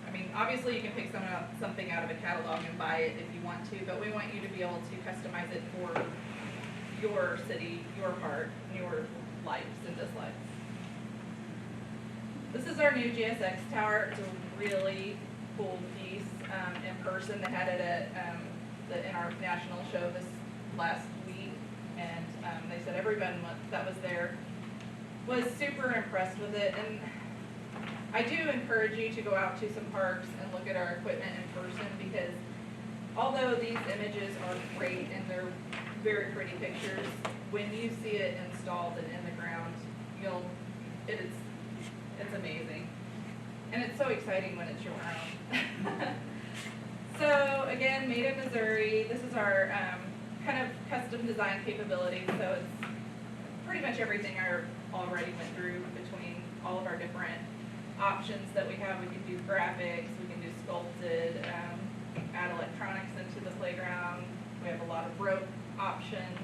J: I mean, obviously you can pick something out of a catalog and buy it if you want to, but we want you to be able to customize it for your city, your park, your likes and dislikes. This is our new GSX tower. It's a really cool piece in person. They had it at in our national show this last week, and they said everyone that was there was super impressed with it. And I do encourage you to go out to some parks and look at our equipment in person, because although these images are great and they're very pretty pictures, when you see it installed and in the ground, it's amazing. And it's so exciting when it's your own. So again, made in Missouri. This is our kind of custom design capability. So it's pretty much everything I already went through between all of our different options that we have. We can do graphics, we can do sculpted, add electronics into the playground. We have a lot of rope options.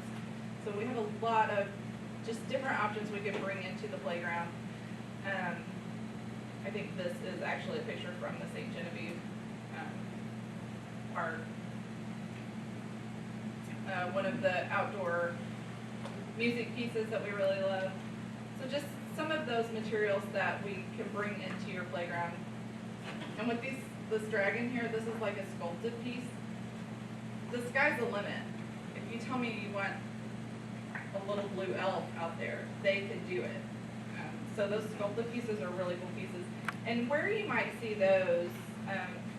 J: So we have a lot of just different options we can bring into the playground. I think this is actually a picture from the St. Genevieve park. One of the outdoor music pieces that we really love. So just some of those materials that we can bring into your playground. And with this dragon here, this is like a sculpted piece. The sky's the limit. If you tell me you want a little blue elf out there, they could do it. So those sculpted pieces are really cool pieces. And where you might see those,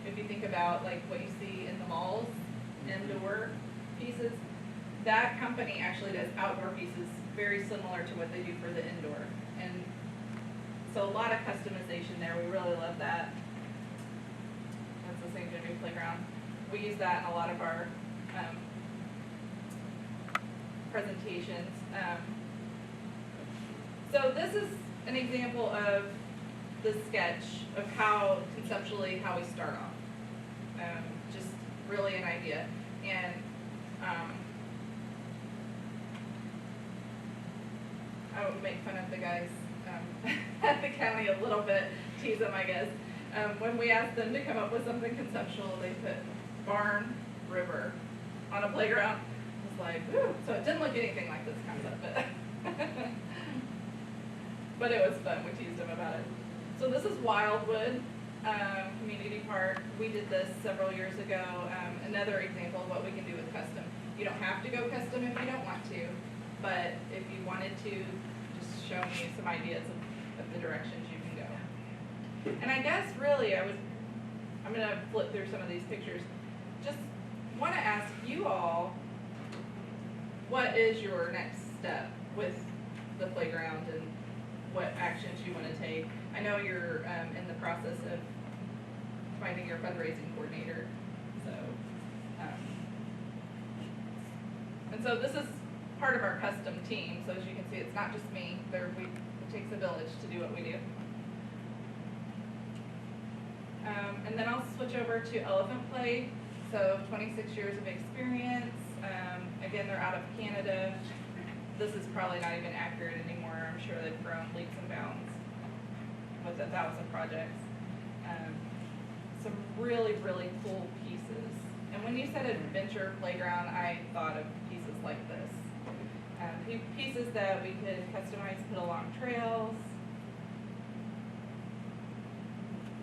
J: if you think about like what you see in the malls, indoor pieces, that company actually does outdoor pieces very similar to what they do for the indoor. And so a lot of customization there. We really love that. That's the St. Genevieve Playground. We use that in a lot of our presentations. So this is an example of the sketch of how conceptually how we start off. Just really an idea. And I would make fun of the guys at the county a little bit, tease them I guess. When we asked them to come up with something conceptual, they put barn, river on a playground. It was like, whew. So it didn't look anything like this concept, but it was fun. We teased them about it. So this is Wildwood Community Park. We did this several years ago. Another example of what we can do with custom. You don't have to go custom if you don't want to, but if you wanted to, just show me some ideas of the directions you can go. And I guess really I'm gonna flip through some of these pictures. Just wanna ask you all, what is your next step with the playground and what actions you wanna take? I know you're, in the process of finding your fundraising coordinator, so, and so this is part of our custom team, so as you can see, it's not just me, it takes a village to do what we do. And then I'll switch over to elephant play, so 26 years of experience, again, they're out of Canada. This is probably not even accurate anymore, I'm sure they've grown leaps and bounds with 1,000 projects. Some really, really cool pieces. And when you said adventure playground, I thought of pieces like this. Pieces that we could customize, put along trails.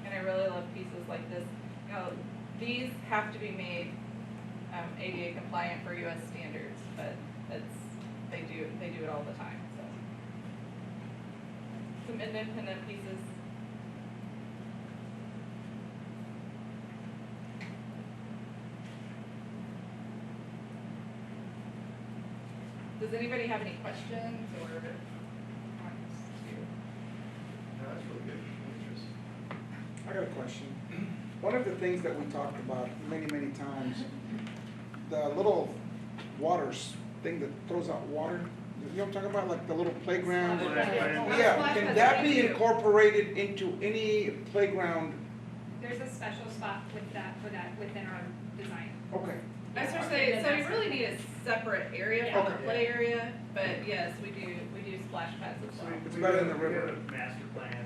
J: And I really love pieces like this. You know, these have to be made ADA compliant for US standards, but they do it all the time, so. Some independent pieces. Does anybody have any questions or comments?
I: No, that's really good, interesting.
C: I got a question. One of the things that we talked about many, many times, the little waters thing that throws out water, you know what I'm talking about, like the little playground? Yeah, can that be incorporated into any playground?
A: There's a special spot with that, for that within our design.
C: Okay.
J: I was gonna say, so you really need a separate area for the
C: Okay.
J: play area, but yes, we do splash pads as well.
C: It's better than the
E: We
C: river.
E: have a master plan,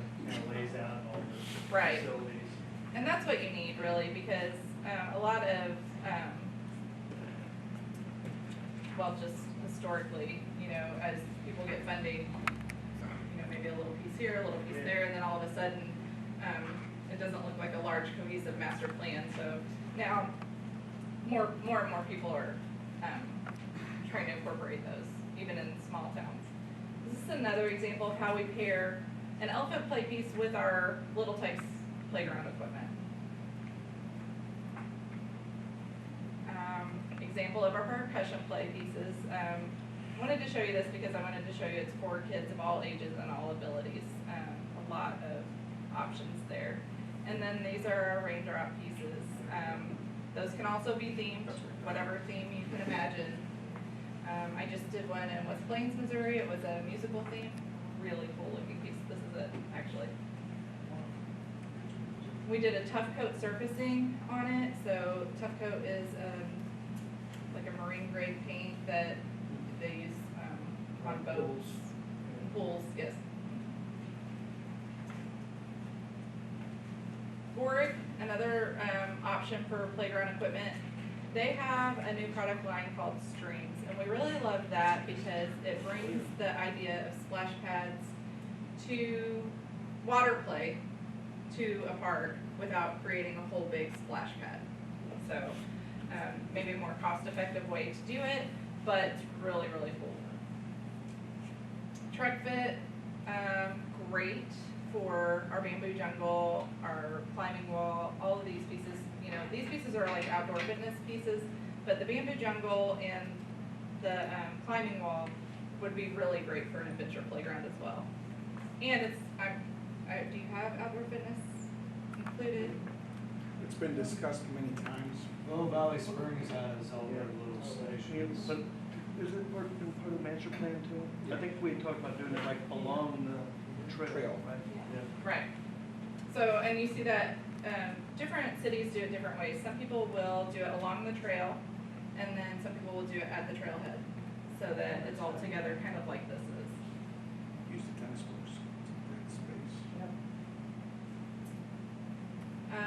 E: lays out all the
J: Right.
E: facilities.
J: And that's what you need really, because a lot of, well, just historically, you know, as people get funding, you know, maybe a little piece here, a little piece there, and then all of a sudden, it doesn't look like a large cohesive master plan, so now more and more people are trying to incorporate those, even in small towns. This is another example of how we pair an elephant play piece with our Little Tikes playground equipment. Example of our percussion play pieces. I wanted to show you this because I wanted to show you it's for kids of all ages and all abilities. A lot of options there. And then these are our raindrop pieces. Those can also be themed, whatever theme you can imagine. I just did one in West Plains, Missouri. It was a musical theme. Really cool looking piece. This is it, actually. We did a tough coat surfacing on it. So tough coat is like a marine grade paint that they use on boats, pools, yes. Boric, another option for playground equipment. They have a new product line called Streams, and we really love that because it brings the idea of splash pads to water play to a park without creating a whole big splash pad. So maybe a more cost-effective way to do it, but it's really, really cool. Truck fit, great for our bamboo jungle, our climbing wall, all of these pieces. You know, these pieces are like outdoor fitness pieces, but the bamboo jungle and the climbing wall would be really great for an adventure playground as well. And it's, do you have outdoor fitness included?
C: It's been discussed many times.
I: Little Valley Springs has all their little stations.
F: But is it part of the master plan too? I think we talked about doing it like along the trail, right? Yeah.
J: Right. So, and you see that different cities do it different ways. Some people will do it along the trail, and then some people will do it at the trailhead, so that it's all together, kind of like this is.
C: Use the tennis courts. It's a great space.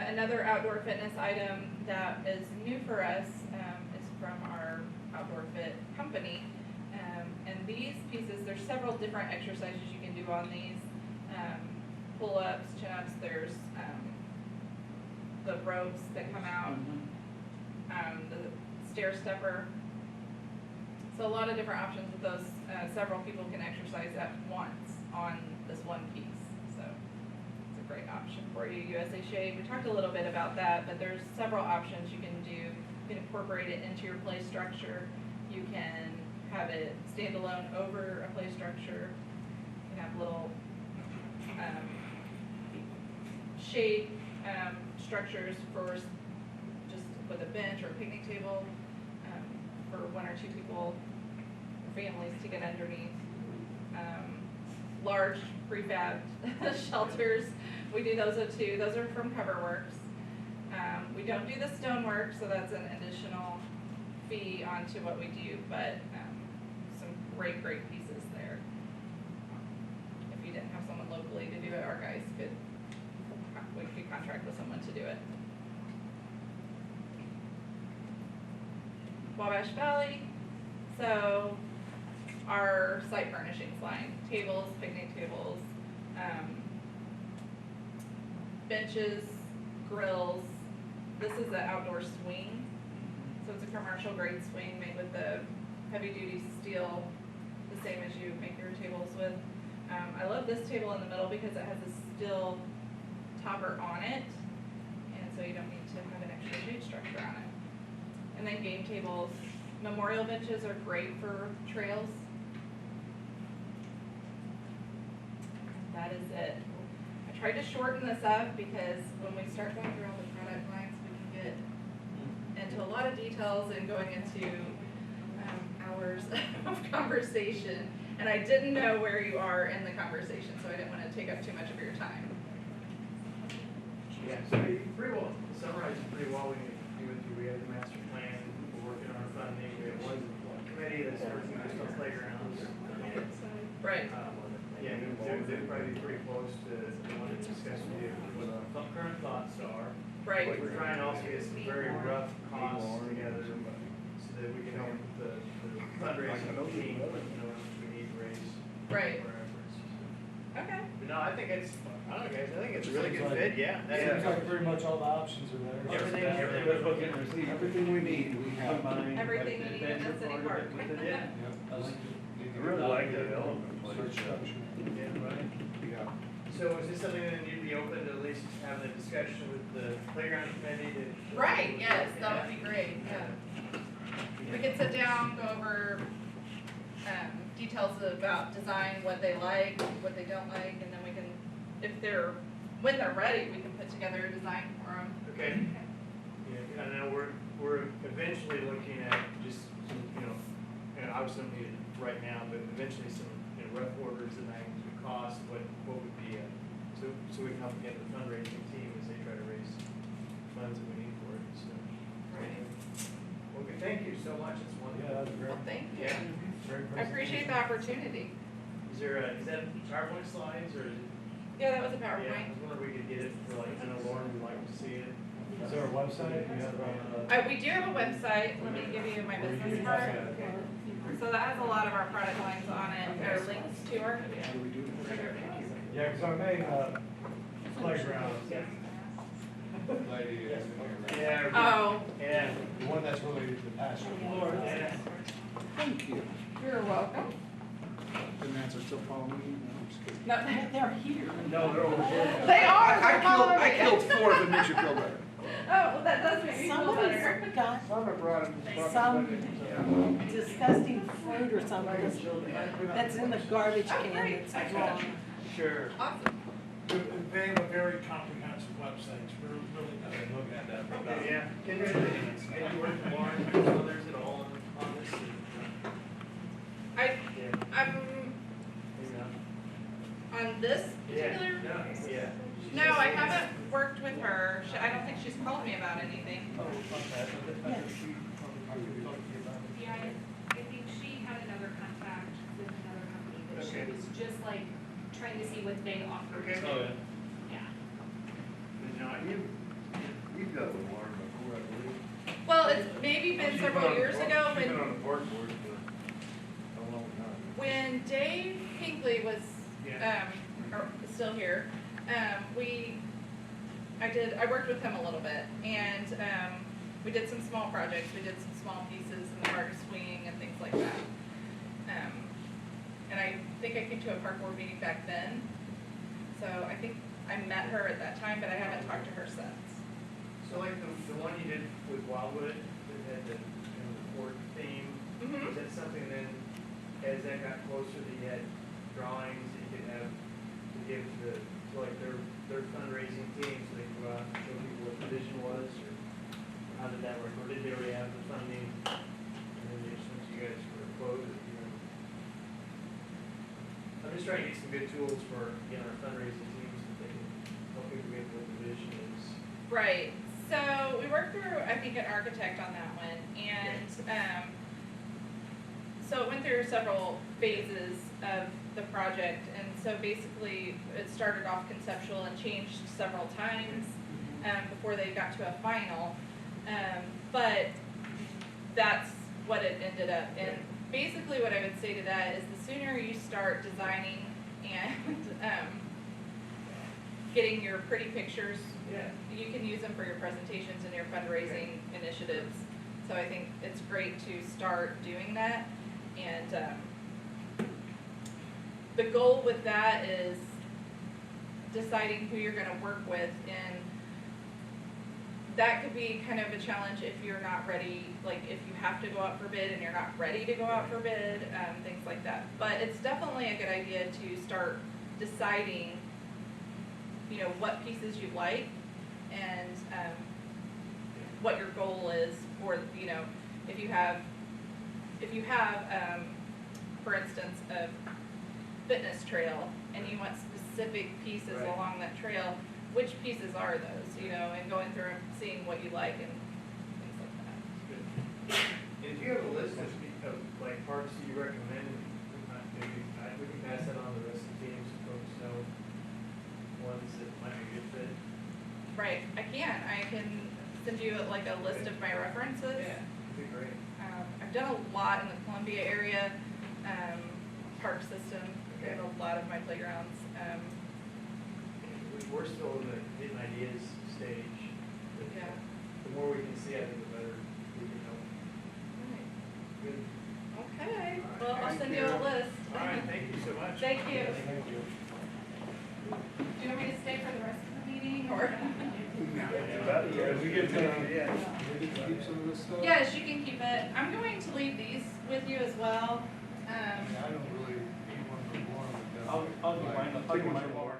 J: Another outdoor fitness item that is new for us is from our outdoor fit company. And these pieces, there's several different exercises you can do on these. Pull-ups, chin-ups, there's the ropes that come out, the stair stepper. So a lot of different options with those. Several people can exercise at once on this one piece. So it's a great option for you. USA Shade, we talked a little bit about that, but there's several options you can do. You can incorporate it into your play structure. You can have it standalone over a play structure. You can have little, shade, structures for just with a bench or a picnic table, for one or two people, or families to get underneath. Large prefab shelters, we do those too. Those are from CoverWorks. We don't do the stonework, so that's an additional fee onto what we do, but some great pieces there. If you didn't have someone locally to do it, our guys we could contract with someone to do it. Wabash Valley, so our site furnishings line, tables, picnic tables, benches, grills. This is an outdoor swing, so it's a commercial grade swing made with the heavy duty steel, the same as you make your tables with. I love this table in the middle because it has a steel topper on it, and so you don't need to have an extra shade structure on it. And then game tables, memorial benches are great for trails. That is it. I tried to shorten this up because when we start going through all the product lines, we can get into a lot of details and going into hours of conversation. And I didn't know where you are in the conversation, so I didn't want to take up too much of your time.
E: Yeah, so you pretty well summarized it pretty well when you went through. We had the master plan, we're working on our funding, we have one committee that's working just on playgrounds.
J: Right.
E: Yeah, they'd probably be pretty close to want to discuss with you what our current thoughts are.
J: Right.
E: We're trying to also get some very rough costs together so that we can help the fundraising team, how much we need to raise.
J: Right.
E: For our efforts.
J: Okay.
E: But no, I think it's, I don't know guys, I think it's a really good fit, yeah.
I: Seems like pretty much all the options are there.
C: Everything we need, we have.
J: Everything you need in the city park.
E: Yeah.
H: I really like that element.
E: Yeah, right.
C: Yeah.
E: So is this something that you'd be open to at least having a discussion with the playground committee to?
J: Right, yes, that would be great, yeah. We could sit down, go over, details about design, what they like, what they don't like, and then we can, when they're ready, we can put together a design for them.
E: Okay. Yeah, I know we're eventually looking at just some, and obviously don't need it right now, but eventually some, rough orders and things would cost, what would be, so we can help get the fundraising team as they try to raise funds that we need for it, so.
J: Right.
E: Well, good, thank you so much, it's wonderful.
I: Yeah, that's great.
J: Well, thank you.
E: Yeah.
I: Very
J: I appreciate the opportunity.
E: Is that PowerPoint slides, or is it?
J: Yeah, that was a
E: Yeah, I
J: PowerPoint.
E: was wondering if we could get it for I know Lauren would like to see it.
I: Is there a website? You have,
J: We do have a website, let me give you my business card.
E: Okay.
J: So that has a lot of our product lines on it, or links to our.
C: How do we do that?
I: yeah, because our main, playground,
E: Yeah.
J: Oh,
E: Yeah.
I: the one that's really the passion.
E: Yeah.
C: Thank you.
J: you're welcome.
C: The mans are still following me? No, I'm just kidding.
J: No,
D: They're here.
I: No, they're over here.
J: they are,
C: I
J: they're following me.
C: killed 4 if it makes you feel better.
J: Oh, well, that does make me feel better.
D: Somebody's got
B: Some have brought them.
D: some disgusting fruit or something that's in the garbage can that's wrong.
E: Sure.
J: Awesome.
K: They have a very comprehensive website, we're really not looking at that.
E: Okay, yeah. Can you work with Lauren and others at all on this? Yeah.
J: I'm
E: Maybe not.
J: on this particular.
E: Yeah.
J: No, I haven't worked with her. I don't think she's called me about anything.
G: Yeah, I think she had another contact with another company that she
E: Okay.
G: was just like trying to see what they offered.
E: Okay.
G: Yeah.
H: Now, you've got with Lauren before, I believe.
J: Well, it's maybe been several years ago
H: She's been
J: when,
H: on the park board for a long time.
J: when Dave Hinckley was,
E: Yeah.
J: or still here, I worked with him a little bit, and, we did some small projects, we did some small pieces in the park swinging and things like that. And I think I came to a park board meeting back then, so I think I met her at that time, but I haven't talked to her since.
E: So like the one you did with Wildwood, that had the, the port theme,
J: Mhm.
E: Is that something then, as that got closer, that you had drawings that you could have to give to the, to like their fundraising team, so they could go out and show people what the vision was, or how did that work, or did they already have the funding? And then they just went to you guys for a quote, you know? I'm just trying to get some good tools for, you know, our fundraising teams, that they can help people get what the vision is.
J: Right, so we worked through, I think, an architect on that one, and, so it went through several phases of the project, and so basically, it started off conceptual and changed several times, before they got to a final, but that's what it ended up, and basically what I would say to that is the sooner you start designing and, getting your pretty pictures,
E: Yeah.
J: you can use them for your presentations and your fundraising initiatives. So I think it's great to start doing that. And the goal with that is deciding who you're gonna work with, and that could be kind of a challenge if you're not ready, like if you have to go out for bid and you're not ready to go out for bid, things like that. But it's definitely a good idea to start deciding, you know, what pieces you like and what your goal is, or, you know, if you have, for instance, a fitness trail and you want specific pieces
E: Right.
J: along that trail, which pieces are those, you know, and going through and seeing what you like and things like that.
E: Good. And if you have a list of like parks that you recommend, maybe we can pass that on to the rest of the teams, so folks know ones that might be a good fit.
J: Right, I can send you like a list of my references.
E: Yeah, that'd be great.
J: I've done a lot in the Columbia area, park system, we have a lot of my playgrounds,
E: We're still in the getting ideas stage. But
J: yeah.
E: The more we can see, I think the better we can help. Good.
J: Okay,
E: All right.
J: well, I'll
C: Thank
J: send you a
C: you.
J: list.
E: All right, thank you so much.
J: Thank you.
F: Thank you.
A: Do you want me to stay for the rest of the meeting, or?
F: Yeah, we get to, yeah.
C: Maybe keep some of this stuff.
J: Yes, you can keep it. I'm going to leave these with you as well.
I: I don't really need one for one.
F: I'll get mine tomorrow.